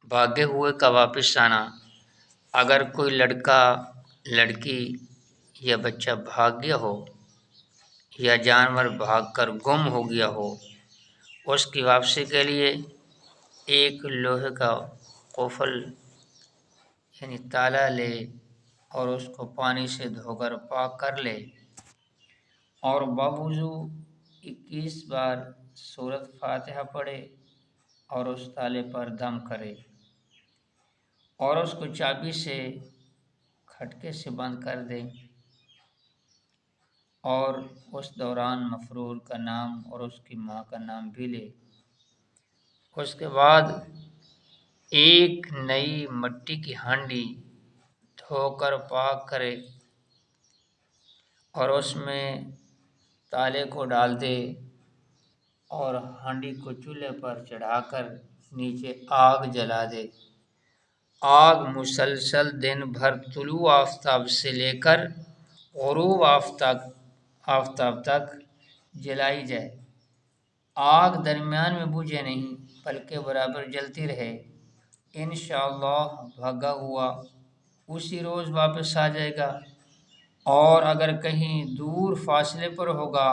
بھاگے ہوئے کا واپس آنا۔ اگر کوئی لڑکا، لڑکی یا بچہ بھاگ گیا ہو یا جانور بھاگ کر گم ہو گیا ہو، اس کی واپسی کے لیے ایک لوہے کا قفل یعنی تالا لے اور اس کو پانی سے دھو کر پاک کر لے اور باوضو 21 بار سورۃ فاتحہ پڑھے اور اس تالے پر دم کرے اور اس کو چابی سے کھٹکے سے بند کر دے اور اس دوران مفرور کا نام اور اس کی ماں کا نام بھی لے۔ اس کے بعد ایک نئی مٹی کی ہانڈی دھو کر پاک کرے اور اس میں تالے کو ڈال دے اور ہانڈی کو چولہے پر چڑھا کر نیچے آگ جلا دے۔ آگ مسلسل دن بھر طلوع آفتاب سے لے کر غروب آفتاب تک جلائی جائے۔ آگ درمیان میں بجھے نہیں بلکہ برابر جلتی رہے۔ انشاءاللہ بھاگا ہوا اسی روز واپس آ جائے گا، اور اگر کہیں دور فاصلے پر ہوگا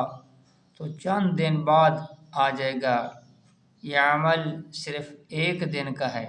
تو چند دن بعد آ جائے گا۔ یہ عمل صرف ایک دن کا ہے۔